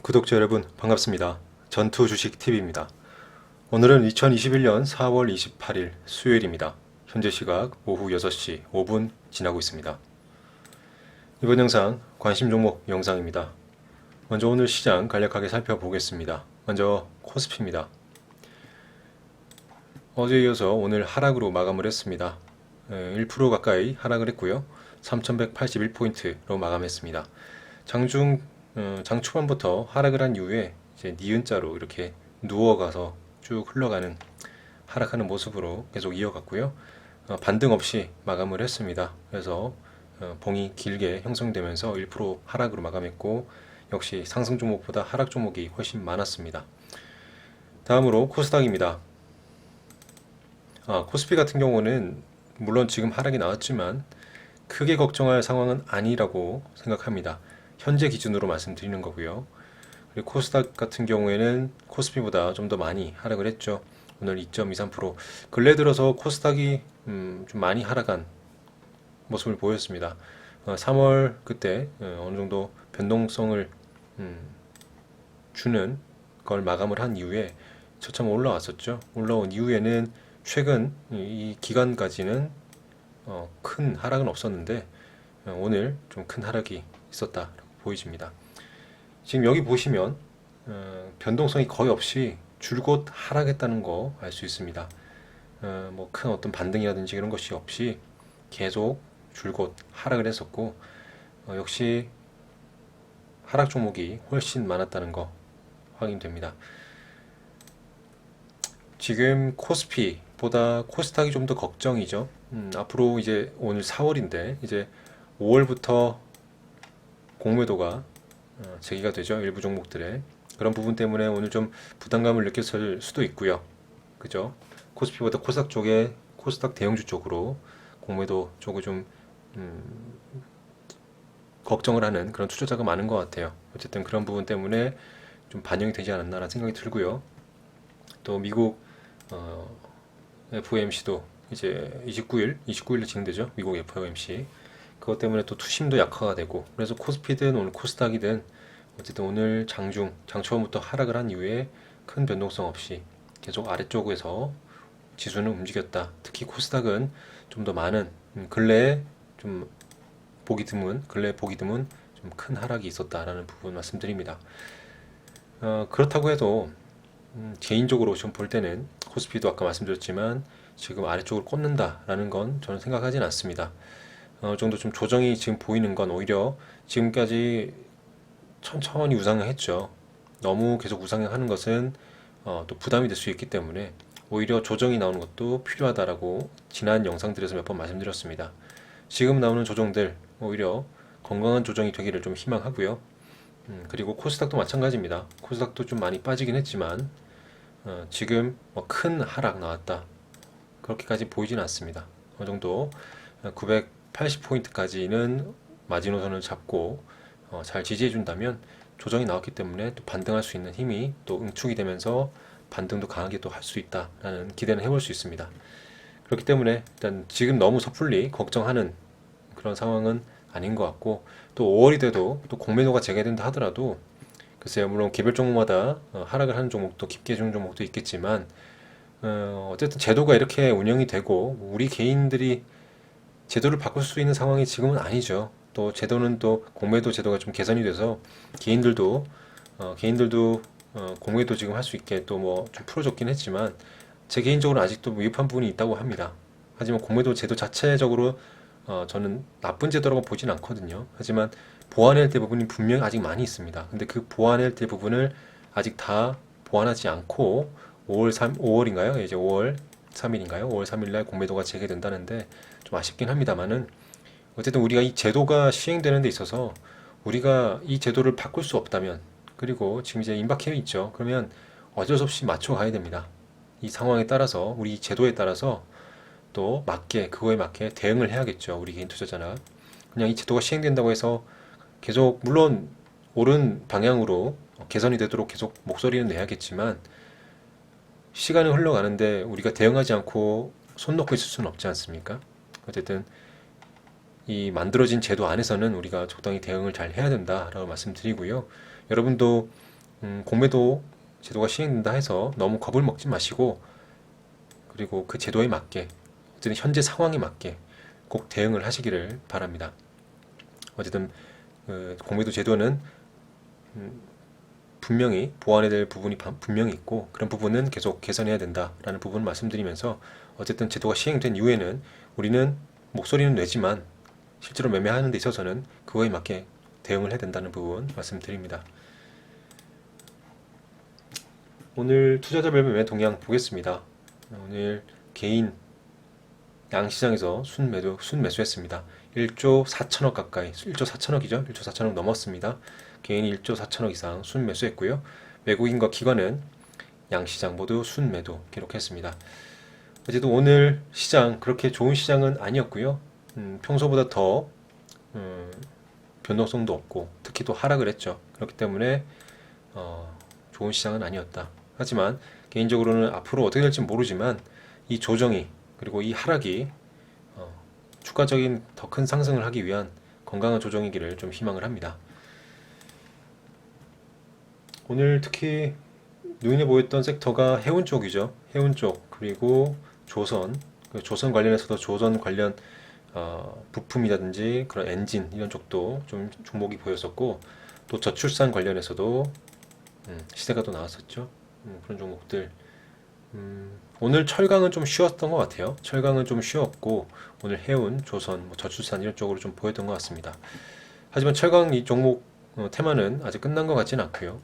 구독자 여러분 반갑습니다. 전투주식TV입니다. 오늘은 2021년 4월 28일 수요일입니다. 현재 시각 오후 6시 5분 지나고 있습니다. 이번 영상 관심 종목 영상입니다. 먼저 오늘 시장 간략하게 살펴보겠습니다. 먼저 코스피입니다. 어제에 이어서 오늘 하락으로 마감을 했습니다. 1% 가까이 하락을 했고요. 3181포인트로 마감했습니다. 장 초반부터 하락을 한 이후에 이제 니은자로 이렇게 누워가서 쭉 흘러가는 하락하는 모습으로 계속 이어갔고요. 반등 없이 마감을 했습니다. 그래서 봉이 길게 형성되면서 1% 하락으로 마감했고 역시 상승 종목보다 하락 종목이 훨씬 많았습니다. 다음으로 코스닥입니다. 코스피 같은 경우는 물론 지금 하락이 나왔지만 크게 걱정할 상황은 아니라고 생각합니다. 현재 기준으로 말씀드리는 거고요. 그리고 코스닥 같은 경우에는 코스피보다 좀 더 많이 하락을 했죠. 오늘 2.23%. 근래 들어서 코스닥이 좀 많이 하락한 모습을 보였습니다. 3월 그때 어느 정도 변동성을 주는 걸 마감을 한 이후에 저점 올라왔었죠. 올라온 이후에는 최근 이 기간까지는 큰 하락은 없었는데 오늘 좀 큰 하락이 있었다 보여집니다. 지금 여기 보시면 변동성이 거의 없이 줄곧 하락했다는 거 알 수 있습니다. 뭐 큰 어떤 반등이라든지 이런 것이 없이 계속 줄곧 하락을 했었고 역시 하락 종목이 훨씬 많았다는 거 확인됩니다. 지금 코스피보다 코스닥이 좀 더 걱정이죠. 앞으로 이제 오늘 4월인데 이제 5월부터 공매도가 제기가 되죠. 일부 종목들의 그런 부분 때문에 오늘 좀 부담감을 느꼈을 수도 있고요. 그죠? 코스피보다 코스닥 쪽에 코스닥 대형주 쪽으로 공매도 쪽을 좀 걱정을 하는 그런 투자자가 많은 것 같아요. 어쨌든 그런 부분 때문에 좀 반영이 되지 않았나라는 생각이 들고요. 또 미국 FOMC도 이제 29일에 진행되죠. 미국 FOMC. 그것 때문에 또 투심도 약화가 되고 그래서 코스피든 오늘 코스닥이든 어쨌든 오늘 장초부터 하락을 한 이후에 큰 변동성 없이 계속 아래쪽에서 지수는 움직였다. 특히 코스닥은 좀 더 많은 근래에 좀 근래 보기 드문 좀 큰 하락이 있었다라는 부분 말씀드립니다. 그렇다고 해도 개인적으로 좀 볼 때는 코스피도 아까 말씀드렸지만 지금 아래쪽을 꽂는다라는 건 저는 생각하진 않습니다. 어느 정도 좀 조정이 지금 보이는 건 오히려 지금까지 천천히 우상을 했죠. 너무 계속 우상향하는 것은 또 부담이 될 수 있기 때문에 오히려 조정이 나오는 것도 필요하다라고 지난 영상들에서 몇 번 말씀드렸습니다. 지금 나오는 조정들 오히려 건강한 조정이 되기를 좀 희망하고요. 그리고 코스닥도 마찬가지입니다. 코스닥도 좀 많이 빠지긴 했지만 지금 큰 하락 나왔다 그렇게까지 보이지는 않습니다. 어느 정도 980포인트까지는 마지노선을 잡고 잘 지지해 준다면 조정이 나왔기 때문에 또 반등할 수 있는 힘이 또 응축이 되면서 반등도 강하게 또 할 수 있다라는 기대는 해볼 수 있습니다. 그렇기 때문에 일단 지금 너무 섣불리 걱정하는 그런 상황은 아닌 것 같고 또 5월이 돼도 또 공매도가 재개된다 하더라도 글쎄요 물론 개별 종목마다 하락을 하는 종목도 깊게 주는 종목도 있겠지만 어쨌든 제도가 이렇게 운영이 되고 우리 개인들이 제도를 바꿀 수 있는 상황이 지금은 아니죠. 또 제도는 또 공매도 제도가 좀 개선이 돼서 개인들도 공매도 지금 할 수 있게 또 뭐 좀 풀어줬긴 했지만 제 개인적으로 아직도 미흡한 부분이 있다고 합니다. 하지만 공매도 제도 자체적으로 저는 나쁜 제도라고 보진 않거든요. 하지만 보완해야 될 부분이 분명히 아직 많이 있습니다. 근데 그 보완해야 될 부분을 아직 다 보완하지 않고 5월인가요? 이제 5월 3일인가요? 5월 3일 날 공매도가 재개된다는데 좀 아쉽긴 합니다만은 어쨌든 우리가 이 제도가 시행되는 데 있어서 우리가 이 제도를 바꿀 수 없다면 그리고 지금 이제 임박해 있죠. 그러면 어쩔 수 없이 맞춰 가야 됩니다. 이 상황에 따라서 우리 제도에 따라서 또 그거에 맞게 대응을 해야겠죠. 우리 개인 투자자나 그냥 이 제도가 시행된다고 해서 계속 물론 옳은 방향으로 개선이 되도록 계속 목소리는 내야겠지만 시간이 흘러가는데 우리가 대응하지 않고 손 놓고 있을 수는 없지 않습니까? 어쨌든 이 만들어진 제도 안에서는 우리가 적당히 대응을 잘 해야 된다라고 말씀드리고요. 여러분도 공매도 제도가 시행된다 해서 너무 겁을 먹지 마시고, 그리고 그 제도에 맞게, 어쨌든 현재 상황에 맞게 꼭 대응을 하시기를 바랍니다. 어쨌든 공매도 제도는 분명히 보완해야 될 부분이 분명히 있고, 그런 부분은 계속 개선해야 된다라는 부분을 말씀드리면서, 어쨌든 제도가 시행된 이후에는 우리는 목소리는 내지만 실제로 매매하는 데 있어서는 그거에 맞게 대응을 해야 된다는 부분 말씀드립니다. 오늘 투자자별 매매 동향 보겠습니다. 오늘 개인 양시장에서 순매수했습니다. 1조 4천억 가까이, 1조 4천억이죠. 1조 4천억 넘었습니다. 개인이 1조 4천억 이상 순매수했고요. 외국인과 기관은 양시장 모두 순매도 기록했습니다. 어제도 오늘 시장 그렇게 좋은 시장은 아니었고요. 평소보다 더 변동성도 없고 특히 또 하락을 했죠. 그렇기 때문에 좋은 시장은 아니었다. 하지만 개인적으로는 앞으로 어떻게 될지 모르지만 이 조정이, 그리고 이 하락이 추가적인 더 큰 상승을 하기 위한 건강한 조정이기를 좀 희망을 합니다. 오늘 특히 눈에 보였던 섹터가 해운 쪽이죠. 해운 쪽, 그리고 조선, 조선 관련해서도 조선 관련 부품이라든지 그런 엔진 이런 쪽도 좀 종목이 보였었고, 또 저출산 관련해서도 시세가 또 나왔었죠. 그런 종목들. 오늘 철강은 좀 쉬웠던 것 같아요. 철강은 좀 쉬웠고, 오늘 해운, 조선, 저출산 이런 쪽으로 좀 보였던 것 같습니다. 하지만 철강 이 종목 테마는 아직 끝난 것 같지는 않고요.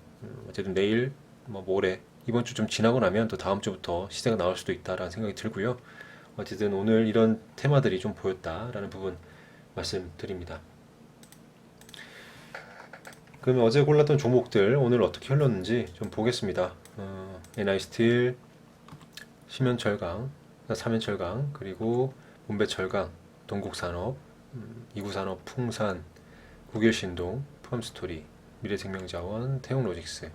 어쨌든 내일, 모레, 이번 주 좀 지나고 나면 또 다음 주부터 시세가 나올 수도 있다라는 생각이 들고요. 어쨌든 오늘 이런 테마들이 좀 보였다라는 부분 말씀드립니다. 그러면 어제 골랐던 종목들 오늘 어떻게 흘렀는지 좀 보겠습니다. NI스틸, 심연철강, 삼연철강, 그리고 문배철강, 동국산업, 이구산업, 풍산, 국일신동, 펌스토리, 미래생명자원, 태용로직스,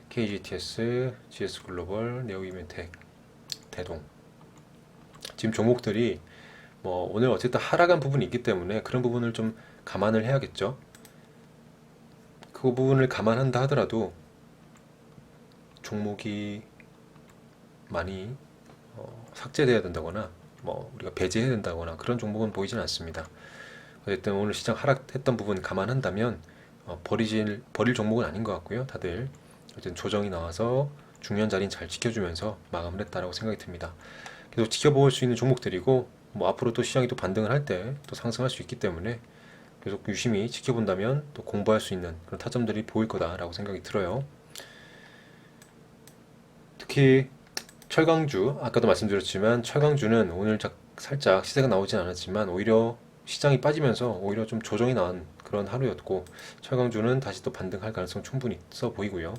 KGTS, GS글로벌, 네오이멘텍, 대동. 지금 종목들이 오늘 어쨌든 하락한 부분이 있기 때문에 그런 부분을 좀 감안을 해야겠죠. 그 부분을 감안한다 하더라도 종목이 많이 삭제돼야 된다거나 우리가 배제해야 된다거나 그런 종목은 보이지는 않습니다. 어쨌든 오늘 시장 하락했던 부분 감안한다면 버릴 종목은 아닌 것 같고요. 다들 어쨌든 조정이 나와서 중요한 자리는 잘 지켜주면서 마감을 했다라고 생각이 듭니다. 계속 지켜볼 수 있는 종목들이고, 앞으로 또 시장이 또 반등을 할 때 또 상승할 수 있기 때문에 계속 유심히 지켜본다면 또 공부할 수 있는 그런 타점들이 보일 거다라고 생각이 들어요. 특히 철강주, 아까도 말씀드렸지만 철강주는 오늘 살짝 시세가 나오진 않았지만 오히려 시장이 빠지면서 오히려 좀 조정이 나온 그런 하루였고, 철강주는 다시 또 반등할 가능성 충분히 있어 보이고요.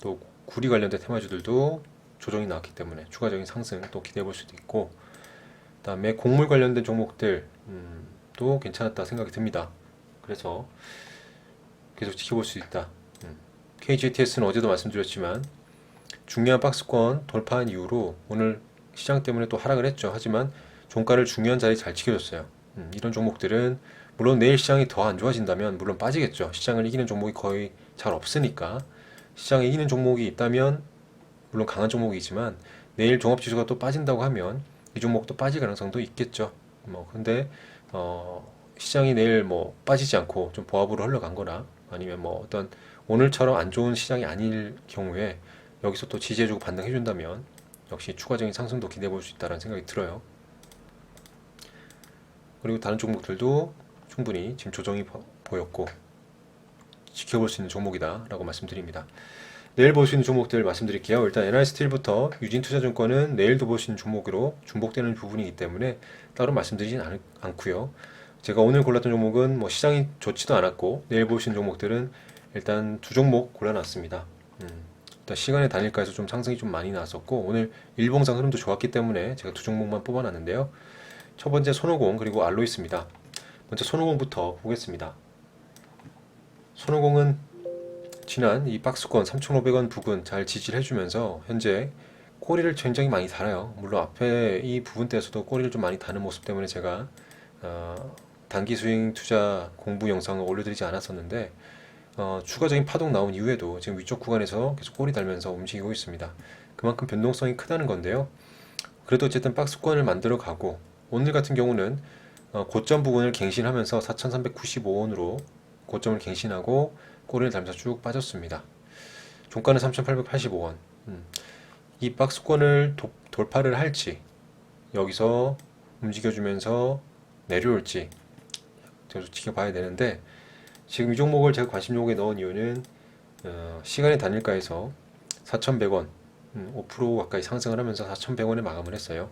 또 구리 관련된 테마주들도 조정이 나왔기 때문에 추가적인 상승 또 기대해 볼 수도 있고, 그 다음에 곡물 관련된 종목들 또 괜찮았다 생각이 듭니다. 그래서 계속 지켜볼 수 있다. KGTS는 어제도 말씀드렸지만 중요한 박스권 돌파한 이후로 오늘 시장 때문에 또 하락을 했죠. 하지만 종가를 중요한 자리 잘 지켜줬어요. 이런 종목들은 물론 내일 시장이 더 안 좋아진다면 물론 빠지겠죠. 시장을 이기는 종목이 거의 잘 없으니까. 시장에 이기는 종목이 있다면 물론 강한 종목이지만 내일 종합지수가 또 빠진다고 하면 이 종목도 빠질 가능성도 있겠죠. 근데 시장이 내일 빠지지 않고 좀 보합으로 흘러간 거나 아니면 어떤 오늘처럼 안 좋은 시장이 아닐 경우에 여기서 또 지지해주고 반등해준다면 역시 추가적인 상승도 기대해 볼 수 있다는 생각이 들어요. 그리고 다른 종목들도 충분히 지금 조정이 보였고 지켜볼 수 있는 종목이다 라고 말씀드립니다. 내일 볼 수 있는 종목들 말씀드릴게요. 일단 NI스틸부터 유진투자증권은 내일도 볼 수 있는 종목으로 중복되는 부분이기 때문에 따로 말씀드리진 않고요. 제가 오늘 골랐던 종목은 시장이 좋지도 않았고 내일 볼 수 있는 종목들은 일단 두 종목 골라놨습니다. 일단 시간의 단일가에서 좀 상승이 좀 많이 나왔었고 오늘 일봉상 흐름도 좋았기 때문에 제가 두 종목만 뽑아놨는데요. 첫 번째 손오공 그리고 알로이스입니다. 먼저 손오공부터 보겠습니다. 손오공은 지난 이 박스권 3,500원 부근 잘 지지를 해주면서 현재 꼬리를 굉장히 많이 달아요. 물론 앞에 이 부분대에서도 꼬리를 좀 많이 다는 모습 때문에 제가 단기 스윙 투자 공부 영상을 올려드리지 않았었는데 추가적인 파동 나온 이후에도 지금 위쪽 구간에서 계속 꼬리 달면서 움직이고 있습니다. 그만큼 변동성이 크다는 건데요. 그래도 어쨌든 박스권을 만들어 가고, 오늘 같은 경우는 고점 부분을 갱신하면서 4,395원으로 고점을 갱신하고 꼬리를 달면서 쭉 빠졌습니다. 종가는 3,885원. 이 박스권을 돌파를 할지, 여기서 움직여주면서 내려올지 계속 지켜봐야 되는데, 지금 이 종목을 제가 관심 종목에 넣은 이유는 시간의 단일가에서 4,100원, 5% 가까이 상승을 하면서 4,100원에 마감을 했어요.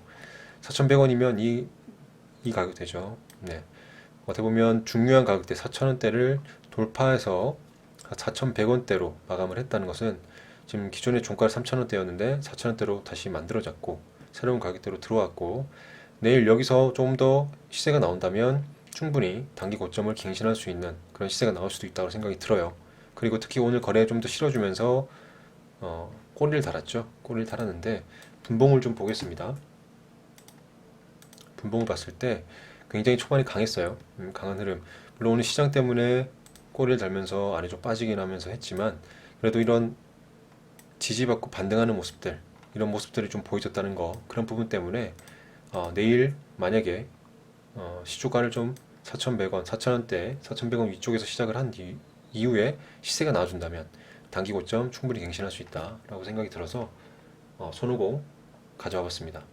4,100원이면 이 가격대죠. 네. 어떻게 보면 중요한 가격대 4,000원대를 돌파해서 4,100원대로 마감을 했다는 것은, 지금 기존의 종가가 3,000원대였는데 4,000원대로 다시 만들어졌고 새로운 가격대로 들어왔고, 내일 여기서 조금 더 시세가 나온다면 충분히 단기 고점을 갱신할 수 있는 그런 시세가 나올 수도 있다고 생각이 들어요. 그리고 특히 오늘 거래 좀 더 실어주면서 꼬리를 달았죠. 꼬리를 달았는데 분봉을 좀 보겠습니다. 분봉을 봤을 때 굉장히 초반에 강했어요. 강한 흐름. 물론 오늘 시장 때문에 꼬리를 달면서 아래쪽 빠지긴 하면서 했지만, 그래도 이런 지지받고 반등하는 모습들, 이런 모습들이 좀 보여졌다는 거, 그런 부분 때문에 내일 만약에 시초가를 좀 4,100원, 4,000원대, 4,100원 위쪽에서 시작을 한 이후에 시세가 나와준다면 단기 고점 충분히 갱신할 수 있다라고 생각이 들어서 손오공 가져와 봤습니다.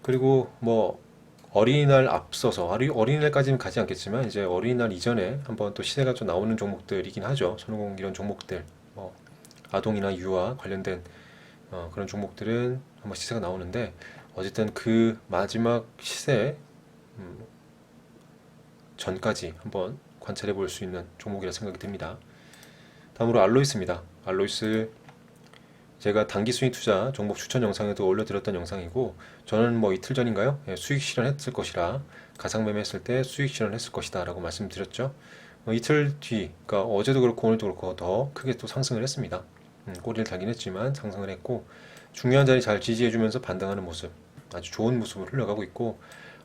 그리고 뭐 어린이날 앞서서, 어린이날까지는 가지 않겠지만 이제 어린이날 이전에 한번 또 시세가 좀 나오는 종목들이긴 하죠. 손오공 이런 종목들, 뭐 아동이나 유아 관련된 그런 종목들은 한번 시세가 나오는데, 어쨌든 그 마지막 시세 전까지 한번 관찰해 볼 수 있는 종목이라 생각이 듭니다. 다음으로 알로이스입니다. 알로이스 제가 단기 수익 투자 종목 추천 영상에도 올려드렸던 영상이고, 저는 뭐 이틀 전인가요? 수익 실현했을 것이라, 가상매매 했을 때 수익 실현했을 것이다 라고 말씀드렸죠. 이틀 뒤, 그러니까 어제도 그렇고 오늘도 그렇고 더 크게 또 상승을 했습니다. 꼬리를 달긴 했지만 상승을 했고, 중요한 자리 잘 지지해주면서 반등하는 모습, 아주 좋은 모습을 흘러가고 있고,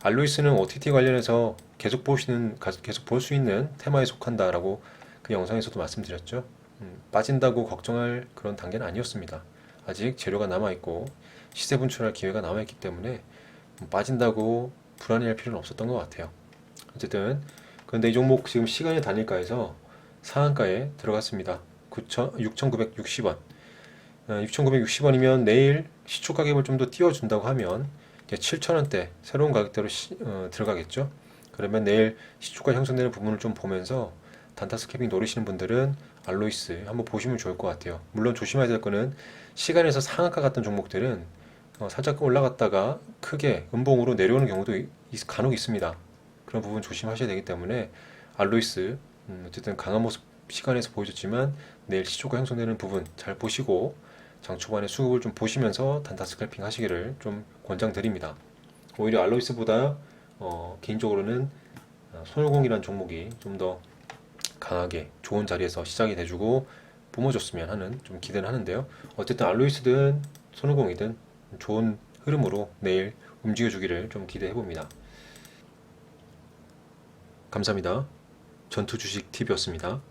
알로이스는 OTT 관련해서 계속 볼 수 있는 테마에 속한다라고 그 영상에서도 말씀드렸죠. 빠진다고 걱정할 그런 단계는 아니었습니다. 아직 재료가 남아있고 시세 분출할 기회가 남아있기 때문에 빠진다고 불안해할 필요는 없었던 것 같아요. 어쨌든 그런데 이 종목 지금 시간의 단일가에서 상한가에 들어갔습니다. 6,960원. 6,960원이면 내일 시초 가격을 좀 더 띄워준다고 하면 7,000원대 새로운 가격대로 들어가겠죠. 그러면 내일 시초가 형성되는 부분을 좀 보면서 단타 스캐핑 노리시는 분들은 알로이스 한번 보시면 좋을 것 같아요. 물론 조심해야 될 거는, 시간에서 상한가 같은 종목들은 살짝 올라갔다가 크게 음봉으로 내려오는 경우도 간혹 있습니다. 그런 부분 조심하셔야 되기 때문에 알로이스 어쨌든 강한 모습 시간에서 보여줬지만 내일 시초가 형성되는 부분 잘 보시고 장 초반에 수급을 좀 보시면서 단타 스캘핑 하시기를 좀 권장드립니다. 오히려 알로이스보다 개인적으로는 손오공이라는 종목이 좀 더 강하게 좋은 자리에서 시작이 돼주고 뿜어줬으면 하는 좀 기대는 하는데요. 어쨌든 알로이스든 손오공이든 좋은 흐름으로 내일 움직여주기를 좀 기대해봅니다. 감사합니다. 전투주식TV였습니다.